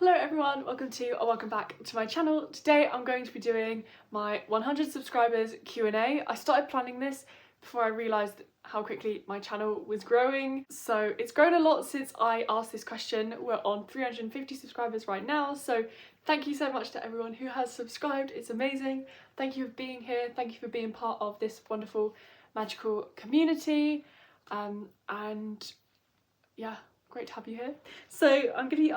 Hello everyone, welcome back to my channel. Today I'm going to be doing my 100 subscribers Q&A. I started planning this before I realised how quickly my channel was growing. So it's grown a lot since I asked this question. We're on 350 subscribers right now, so thank you so much to everyone who has subscribed. It's amazing. Thank you for being here. Thank you for being part of this wonderful magical community. And yeah, great to have you here. So I'm going to be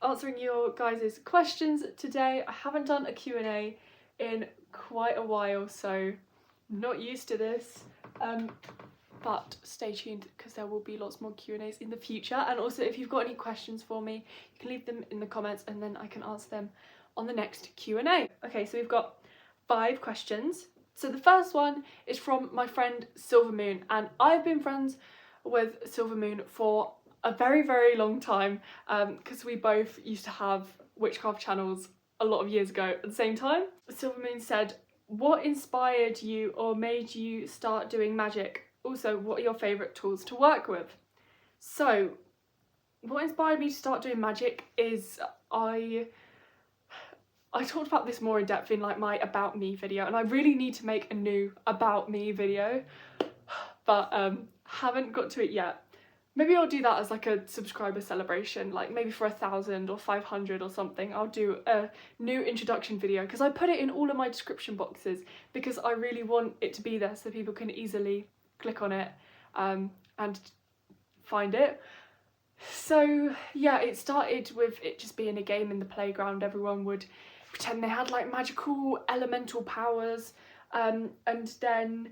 answering your guys' questions today. I haven't done a Q&A in quite a while, so I'm not used to this. But stay tuned because there will be lots more Q&As in the future. And also, if you've got any questions for me, you can leave them in the comments and then I can answer them on the next Q&A. Okay, so we've got 5 questions. So the first one is from my friend Silver Moon, and I've been friends with Silver Moon for a very, very long time because we both used to have witchcraft channels a lot of years ago at the same time. Silver Moon said, what inspired you or made you start doing magic? Also, what are your favourite tools to work with? So, what inspired me to start doing magic is I talked about this more in depth in like my About Me video, and I really need to make a new About Me video, but haven't got to it yet. Maybe I'll do that as like a subscriber celebration, like maybe for 1,000 or 500 or something. I'll do a new introduction video because I put it in all of my description boxes because I really want it to be there so people can easily click on it and find it. So yeah, it started with it just being a game in the playground. Everyone would pretend they had like magical elemental powers, and then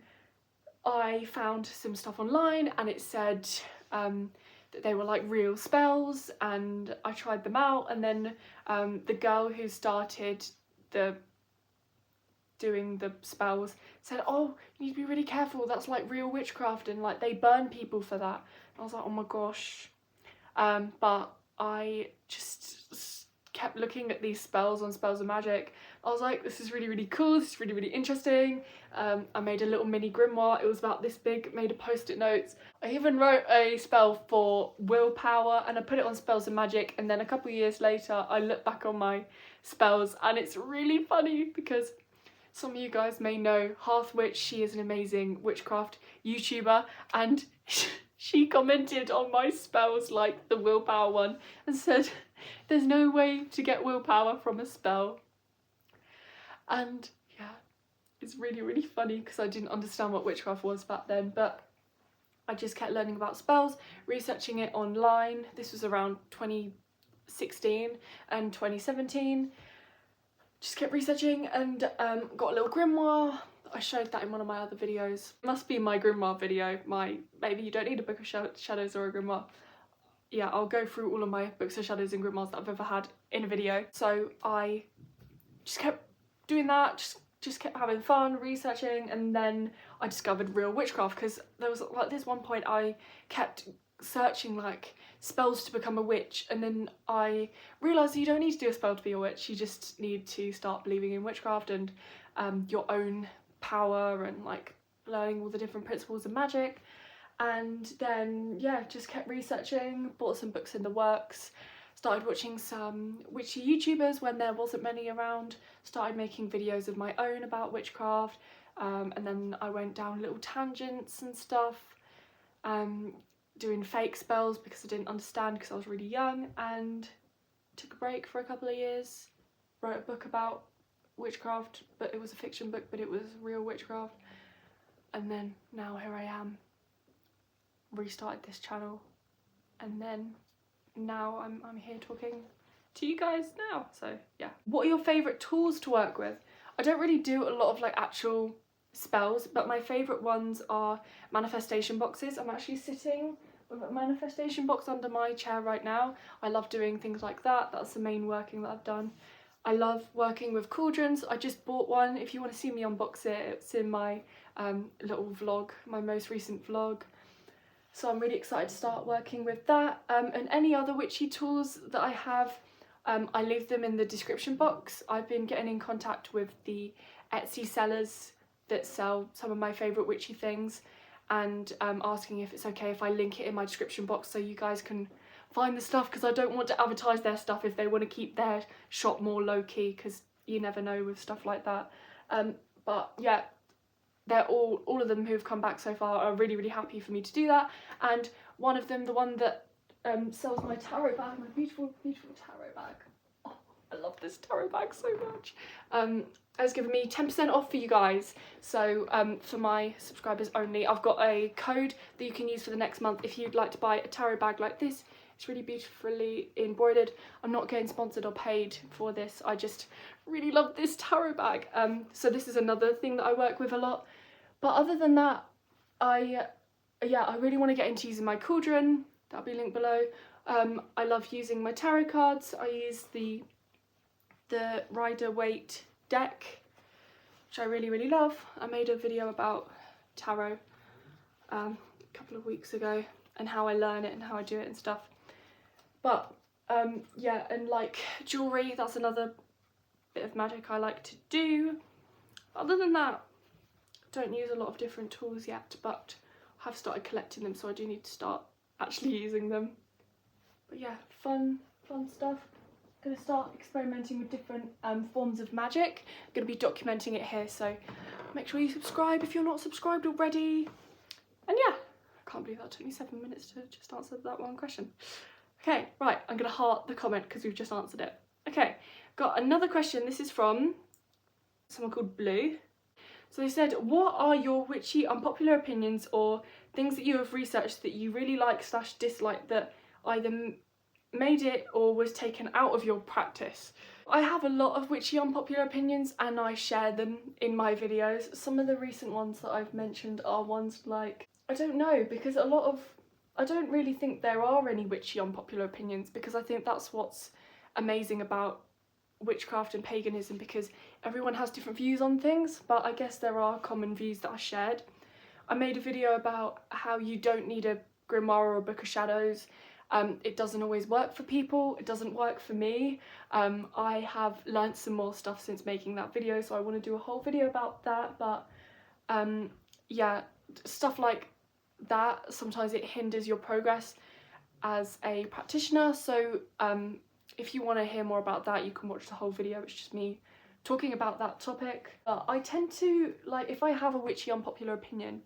I found some stuff online and it said that they were like real spells, and I tried them out, and then the girl who started doing the spells said, oh, you need to be really careful, that's like real witchcraft and like they burn people for that. And I was like, oh my gosh. But I just kept looking at these spells on Spells of Magic. I was like, this is really, really cool, this is really, really interesting. I made a little mini grimoire, it was about this big, made a post-it notes. I even wrote a spell for willpower and I put it on Spells of Magic, and then a couple of years later I look back on my spells and it's really funny because some of you guys may know Hearth Witch. She is an amazing witchcraft YouTuber, and she commented on my spells, like the willpower one, and said there's no way to get willpower from a spell. And yeah, it's really, really funny because I didn't understand what witchcraft was back then, but I just kept learning about spells, researching it online. This was around 2016 and 2017. Just kept researching and got a little grimoire. I showed that in one of my other videos. It must be my grimoire video, maybe you don't need a book of shadows or a grimoire. Yeah, I'll go through all of my books of shadows and grimoires that I've ever had in a video. So I just kept doing that, just kept having fun, researching, and then I discovered real witchcraft because there was like this one point I kept searching like spells to become a witch, and then I realised you don't need to do a spell to be a witch, you just need to start believing in witchcraft and your own power and like learning all the different principles of magic. And then yeah, just kept researching, bought some books in the works, started watching some witchy YouTubers when there wasn't many around, started making videos of my own about witchcraft, and then I went down little tangents and stuff, doing fake spells because I didn't understand because I was really young, and took a break for a couple of years, wrote a book about witchcraft, but it was a fiction book, but it was real witchcraft, and then now here I am, restarted this channel, and then now I'm here talking to you guys now. So yeah. What are your favourite tools to work with? I don't really do a lot of like actual spells, but my favourite ones are manifestation boxes. I'm actually sitting with a manifestation box under my chair right now. I love doing things like that. That's the main working that I've done. I love working with cauldrons. I just bought one. If you want to see me unbox it, it's in my little vlog, my most recent vlog. So I'm really excited to start working with that. And any other witchy tools that I have, I leave them in the description box. I've been getting in contact with the Etsy sellers that sell some of my favourite witchy things, and asking if it's okay if I link it in my description box so you guys can find the stuff, because I don't want to advertise their stuff if they want to keep their shop more low-key, because you never know with stuff like that. But yeah, they're all of them who've come back so far are really, really happy for me to do that. And one of them, the one that sells my tarot bag, my beautiful, beautiful tarot bag. Oh, I love this tarot bag so much. Has given me 10% off for you guys. So for my subscribers only, I've got a code that you can use for the next month if you'd like to buy a tarot bag like this. It's really beautifully embroidered. I'm not getting sponsored or paid for this. I just really love this tarot bag. So this is another thing that I work with a lot. But other than that, I really want to get into using my cauldron. That'll be linked below. I love using my tarot cards. I use the Rider-Waite deck, which I really, really love. I made a video about tarot a couple of weeks ago and how I learn it and how I do it and stuff. But yeah, and like jewellery, that's another bit of magic I like to do. Other than that, I don't use a lot of different tools yet, but I have started collecting them, so I do need to start actually using them. But yeah, fun stuff. I'm going to start experimenting with different forms of magic. I'm going to be documenting it here, so make sure you subscribe if you're not subscribed already. And yeah, I can't believe that took me 7 minutes to just answer that one question. Okay, right, I'm going to heart the comment because we've just answered it. Okay, got another question. This is from someone called Blue. So they said, what are your witchy unpopular opinions or things that you have researched that you really like / dislike that either made it or was taken out of your practice? I have a lot of witchy unpopular opinions and I share them in my videos. Some of the recent ones that I've mentioned are ones like, I don't know, because I don't really think there are any witchy unpopular opinions, because I think that's what's amazing about witchcraft and paganism, because everyone has different views on things, but I guess there are common views that are shared. I made a video about how you don't need a grimoire or a book of shadows. It doesn't always work for people. It doesn't work for me. I have learnt some more stuff since making that video, so I want to do a whole video about that. But yeah, stuff like that, sometimes it hinders your progress as a practitioner. So if you want to hear more about that, you can watch the whole video. It's just me talking about that topic. I tend to, like, if I have a witchy unpopular opinion,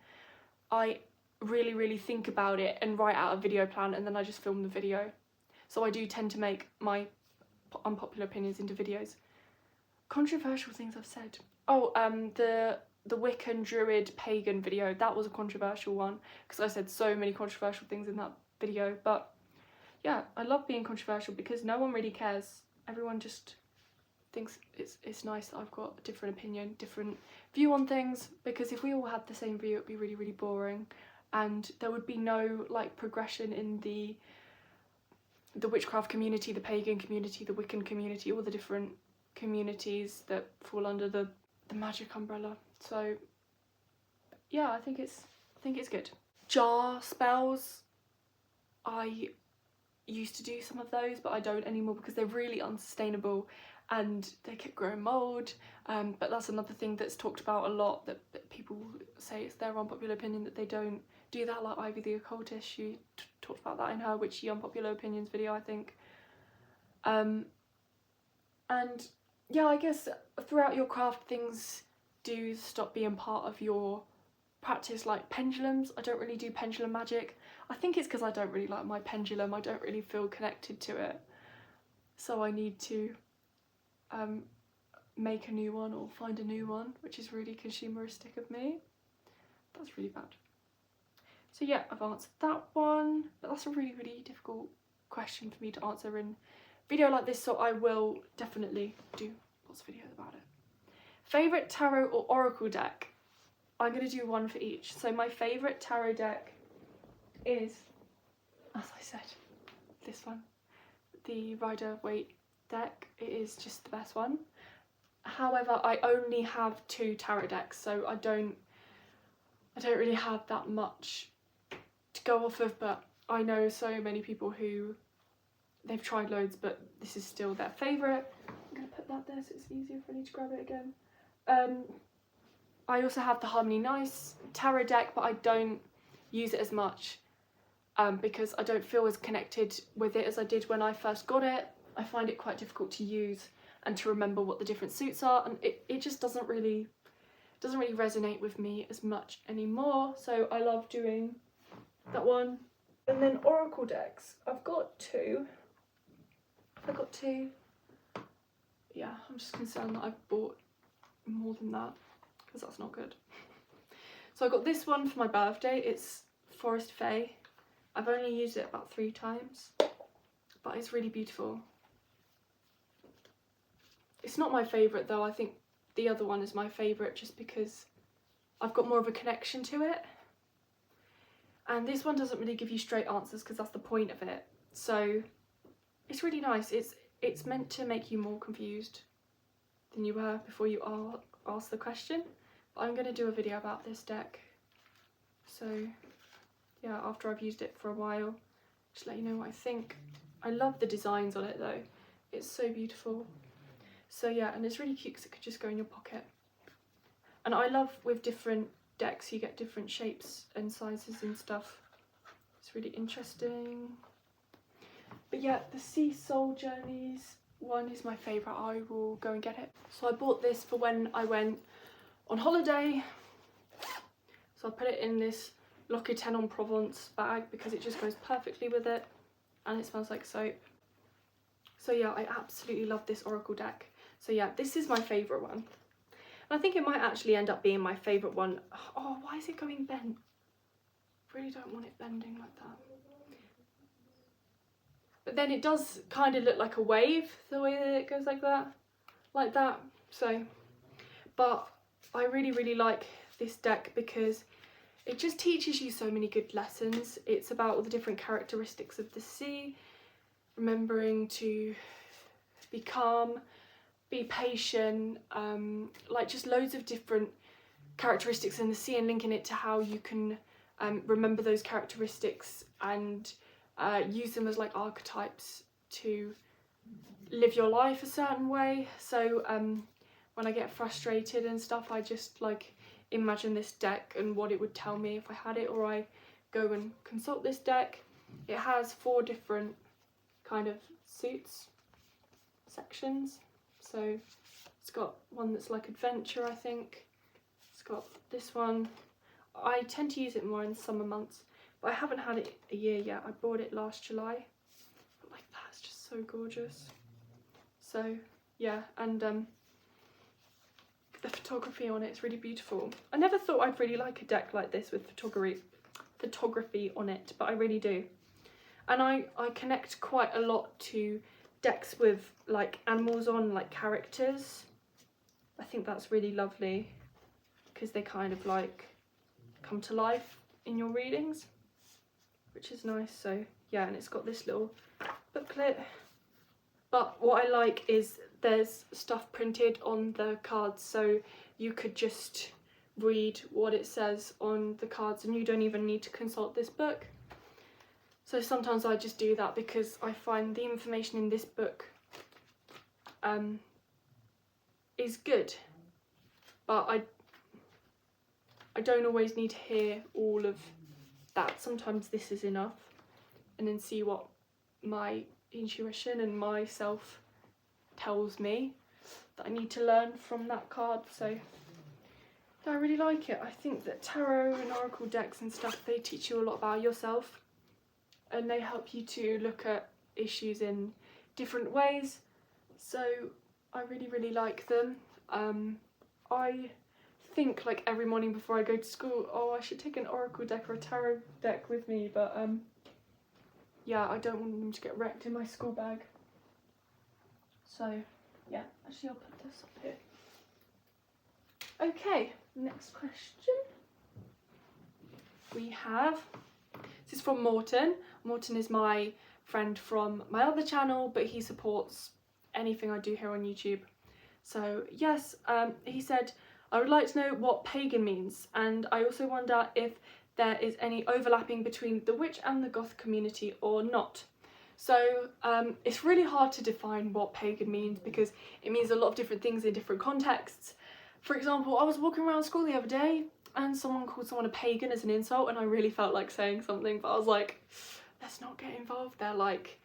I really, really think about it and write out a video plan, and then I just film the video. So I do tend to make my unpopular opinions into videos. Controversial things I've said. Oh, the Wiccan Druid Pagan video, that was a controversial one, because I said so many controversial things in that video. But yeah, I love being controversial because no one really cares. Everyone just thinks it's nice that I've got a different opinion, different view on things, because if we all had the same view, it'd be really, really boring, and there would be no like progression in the witchcraft community, the pagan community, the Wiccan community, all the different communities that fall under the magic umbrella. So yeah, I think it's good. Jar spells, I used to do some of those, but I don't anymore because they're really unsustainable and they keep growing mold. But that's another thing that's talked about a lot, that people say it's their unpopular opinion that they don't do that, like Ivy the Occultist. She talked about that in her witchy unpopular opinions video, I think. And yeah, I guess throughout your craft things do stop being part of your practice, like pendulums. I don't really do pendulum magic. I think it's because I don't really like my pendulum. I don't really feel connected to it, so I need to make a new one or find a new one, which is really consumeristic of me. That's really bad. So yeah, I've answered that one, but that's a really, really difficult question for me to answer in a video like this, so I will definitely do lots of videos about it. Favourite tarot or oracle deck? I'm going to do one for each. So my favourite tarot deck is, as I said, this one, the Rider-Waite deck. It is just the best one. However, I only have 2 tarot decks, so I don't really have that much to go off of, but I know so many people who they've tried loads, but this is still their favourite. I'm going to put that there so it's easier for me to grab it again. I also have the Harmony Nice tarot deck, but I don't use it as much. because I don't feel as connected with it as I did when I first got it. I find it quite difficult to use and to remember what the different suits are, and it just doesn't really resonate with me as much anymore. So I love doing that one. And then oracle decks, I've got two. Yeah, I'm just concerned that I've bought more than that, because that's not good. So I got this one for my birthday. It's Forest Fae. I've only used it about 3 times, but it's really beautiful. It's not my favourite though. I think the other one is my favourite just because I've got more of a connection to it. And this one doesn't really give you straight answers because that's the point of it. So it's really nice. It's meant to make you more confused than you were before you asked the question. But I'm going to do a video about this deck. So yeah, after I've used it for a while, just let you know what I think. I love the designs on it though. It's so beautiful. So yeah, and it's really cute because it could just go in your pocket. And I love with different decks, you get different shapes and sizes and stuff. It's really interesting. But yeah, the Sea Soul Journeys one is my favourite. I will go and get it. So I bought this for when I went on holiday. So I put it in this L'Occitane en Provence bag because it just goes perfectly with it. And it smells like soap. So yeah, I absolutely love this oracle deck. So yeah, this is my favourite one. And I think it might actually end up being my favourite one. Oh, why is it going bent? I really don't want it bending like that. But then it does kind of look like a wave, the way that it goes like that. So, but I really, really like this deck because it just teaches you so many good lessons. It's about all the different characteristics of the sea, remembering to be calm, be patient, like just loads of different characteristics in the sea and linking it to how you can remember those characteristics and use them as like archetypes to live your life a certain way. So when I get frustrated and stuff, I just like imagine this deck and what it would tell me if I had it, or I go and consult this deck. It has 4 different kind of suits sections. So it's got one that's like adventure, I think. It's got this one. I tend to use it more in summer months, but I haven't had it a year yet. I bought it last July. But like that's just so gorgeous. So yeah, and the photography on it is really beautiful. I never thought I'd really like a deck like this with photography on it, but I really do. And I connect quite a lot to decks with like animals on, like characters. I think that's really lovely because they kind of like come to life in your readings, which is nice. So yeah, and it's got this little booklet. But what I like is there's stuff printed on the cards, so you could just read what it says on the cards and you don't even need to consult this book. So sometimes I just do that because I find the information in this book is good, but I don't always need to hear all of that. Sometimes this is enough, and then see what my intuition and myself tells me that I need to learn from that card. So I really like it. I think that tarot and oracle decks and stuff, they teach you a lot about yourself and they help you to look at issues in different ways. So I really, really like them. I think like every morning before I go to school, oh, I should take an oracle deck or a tarot deck with me, but yeah, I don't want them to get wrecked in my school bag. So yeah, actually I'll put this up here. Okay, next question. We have, this is from Morton. Morton is my friend from my other channel, but he supports anything I do here on YouTube. So yes, he said, I would like to know what pagan means, and I also wonder if there is any overlapping between the witch and the goth community or not. So it's really hard to define what pagan means because it means a lot of different things in different contexts, For example, I was walking around school the other day and someone called someone a pagan as an insult, and I really felt like saying something, but I was like, let's not get involved. They're like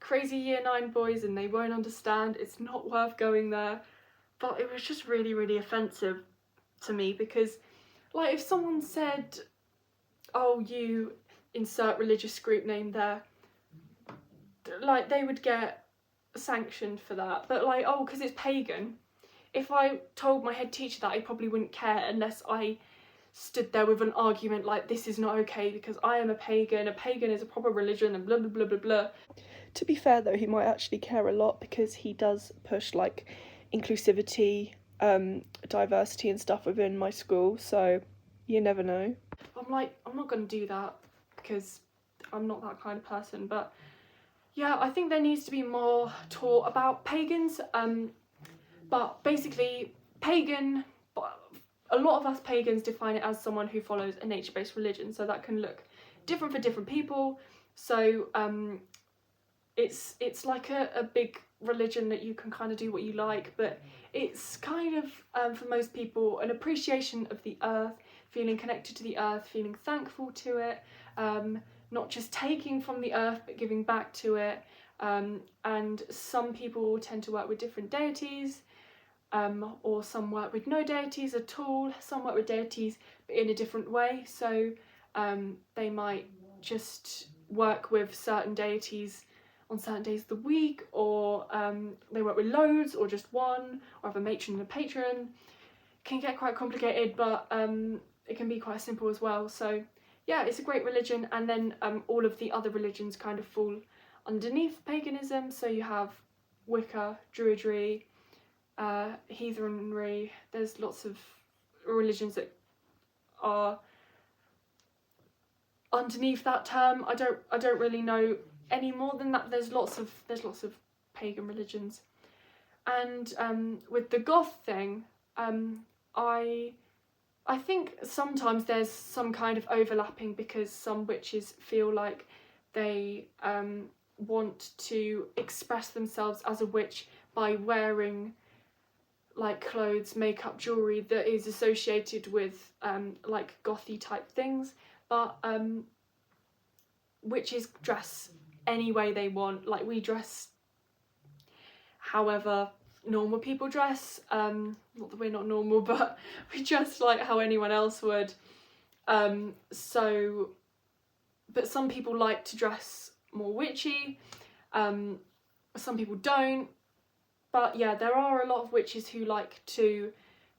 crazy year 9 boys and they won't understand. It's not worth going there. But it was just really, really offensive to me, because like if someone said, oh, you insert religious group name there, like they would get sanctioned for that. But like, oh, because it's pagan, if I told my head teacher that, I probably wouldn't care unless I stood there with an argument like, this is not okay because I am a pagan is a proper religion, and blah blah blah blah blah. To be fair though, he might actually care a lot, because he does push like inclusivity, diversity and stuff within my school, so you never know. I'm like, I'm not gonna do that because I'm not that kind of person. But yeah, I think there needs to be more taught about pagans, but basically pagan, a lot of us pagans define it as someone who follows a nature-based religion, so that can look different for different people. So it's like a big religion that you can kind of do what you like, but it's kind of for most people an appreciation of the earth, feeling connected to the earth, feeling thankful to it, not just taking from the earth but giving back to it. And some people tend to work with different deities, or some work with no deities at all, some work with deities but in a different way. So they might just work with certain deities on certain days of the week, or they work with loads or just one, or have a matron and a patron. It can get quite complicated, but it can be quite simple as well. So yeah, it's a great religion. And then all of the other religions kind of fall underneath paganism. So you have Wicca, Druidry, heathenry. There's lots of religions that are underneath that term. I don't really know any more than that. There's lots of pagan religions. And with the goth thing, I think sometimes there's some kind of overlapping, because some witches feel like they want to express themselves as a witch by wearing like clothes, makeup, jewellery that is associated with like gothy type things. But witches dress any way they want. Like, we dress however normal people dress. Not that we're not normal, but we dress like how anyone else would. So, but some people like to dress more witchy, some people don't. But yeah, there are a lot of witches who like to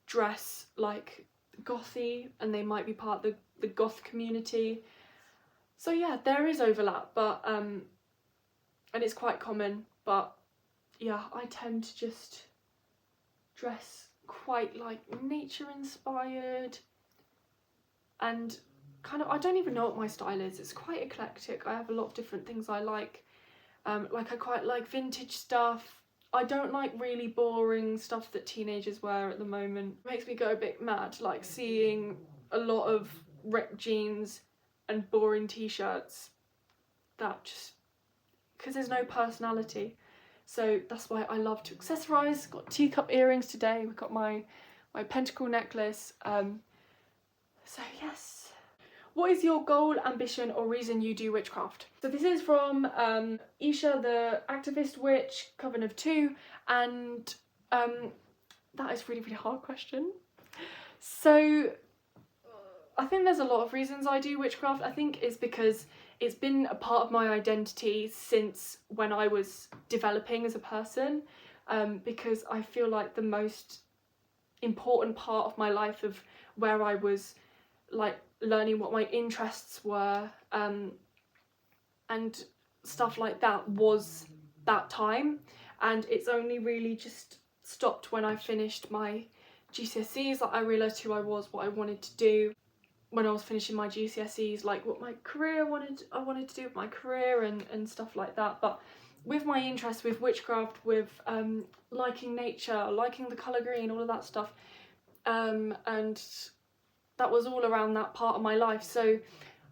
dress like gothy, and they might be part of the goth community. So yeah, there is overlap, but and it's quite common. But yeah, I tend to just dress quite like nature inspired, and kind of, I don't even know what my style is. It's quite eclectic. I have a lot of different things I like. Like, I quite like vintage stuff. I don't like really boring stuff that teenagers wear at the moment. It makes me go a bit mad, like seeing a lot of ripped jeans and boring t-shirts. That just, because there's no personality. So that's why I love to accessorise. Got teacup earrings today. We've got my pentacle necklace. So yes. What is your goal, ambition, or reason you do witchcraft? So this is from Isha, the activist witch, Coven of Two, and that is a really, really hard question. So I think there's a lot of reasons I do witchcraft. I think it's because it's been a part of my identity since when I was developing as a person, because I feel like the most important part of my life, of where I was like learning what my interests were, and stuff like that, was that time. And it's only really just stopped when I finished my GCSEs. Like, I realised who I was, what I wanted to do when I was finishing my GCSEs, like what my career I wanted to do with my career, and stuff like that. But with my interest with witchcraft, with liking nature, liking the colour green, all of that stuff, and that was all around that part of my life. So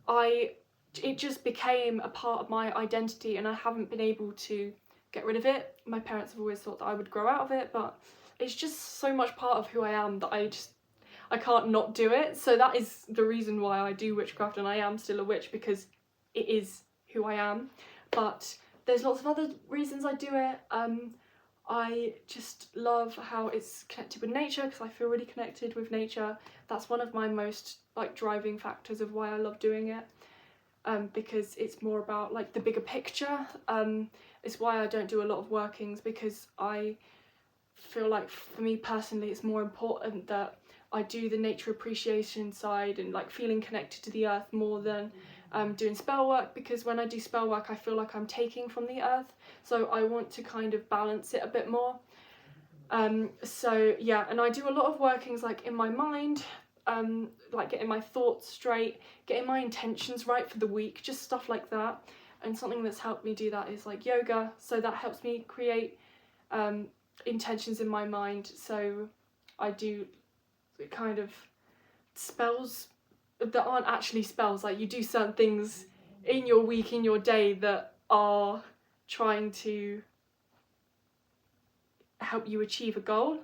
it just became a part of my identity, and I haven't been able to get rid of it. My parents have always thought that I would grow out of it, but it's just so much part of who I am that I can't not do it. So that is the reason why I do witchcraft, and I am still a witch, because it is who I am. But there's lots of other reasons I do it. I just love how it's connected with nature, because I feel really connected with nature. That's one of my most like driving factors of why I love doing it, because it's more about like the bigger picture. It's why I don't do a lot of workings, because I feel like for me personally it's more important that I do the nature appreciation side and like feeling connected to the earth more than doing spell work, because when I do spell work I feel like I'm taking from the earth, so I want to kind of balance it a bit more. So yeah, and I do a lot of workings like in my mind, like getting my thoughts straight, getting my intentions right for the week, just stuff like that. And something that's helped me do that is like yoga, so that helps me create intentions in my mind. So I do kind of spells that aren't actually spells, like you do certain things in your week, in your day, that are trying to help you achieve a goal.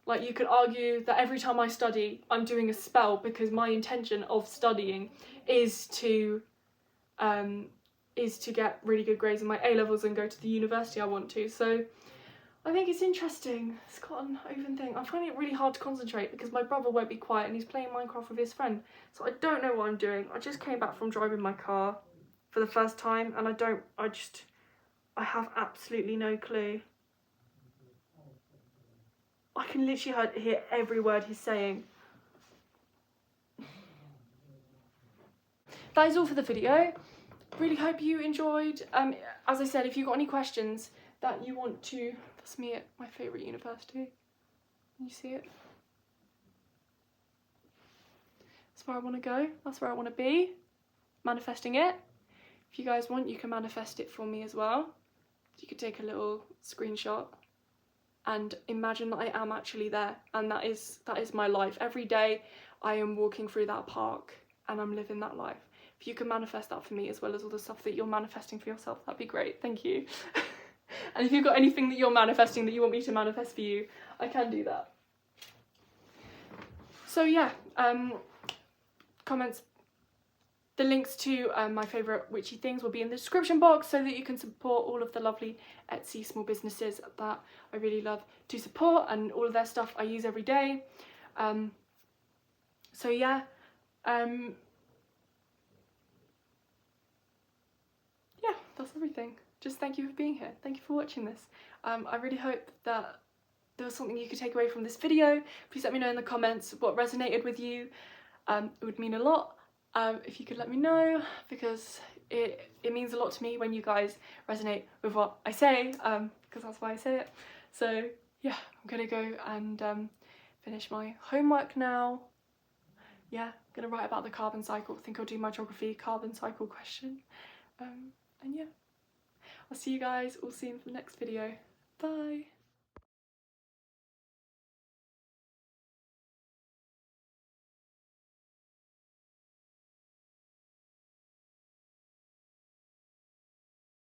Like you could argue that every time I study I'm doing a spell, because my intention of studying is to get really good grades in my A-levels and go to the university I want to. So I think it's interesting. It's quite an open thing. I'm finding it really hard to concentrate because my brother won't be quiet and he's playing Minecraft with his friend. So I don't know what I'm doing. I just came back from driving my car for the first time and I have absolutely no clue. I can literally hear every word he's saying. That is all for the video. Really hope you enjoyed. As I said, if you've got any questions that you want to... That's me at my favourite university. Can you see it? That's where I want to go. That's where I want to be. Manifesting it. If you guys want, you can manifest it for me as well. You could take a little screenshot and imagine that I am actually there, and that is my life. Every day I am walking through that park and I'm living that life. If you can manifest that for me as well as all the stuff that you're manifesting for yourself, that'd be great. Thank you. And if you've got anything that you're manifesting that you want me to manifest for you, I can do that. So yeah, comments. The links to my favourite witchy things will be in the description box, so that you can support all of the lovely Etsy small businesses that I really love to support, and all of their stuff I use every day. So yeah, yeah, that's everything. Just thank you for being here. Thank you for watching this. I really hope that there was something you could take away from this video. Please let me know in the comments what resonated with you. It would mean a lot if you could let me know, because it means a lot to me when you guys resonate with what I say, because that's why I say it. So yeah, I'm gonna go and finish my homework now. Yeah, I'm gonna write about the carbon cycle. I think I'll do my geography carbon cycle question. And yeah, I'll see you guys all soon for the next video. Bye!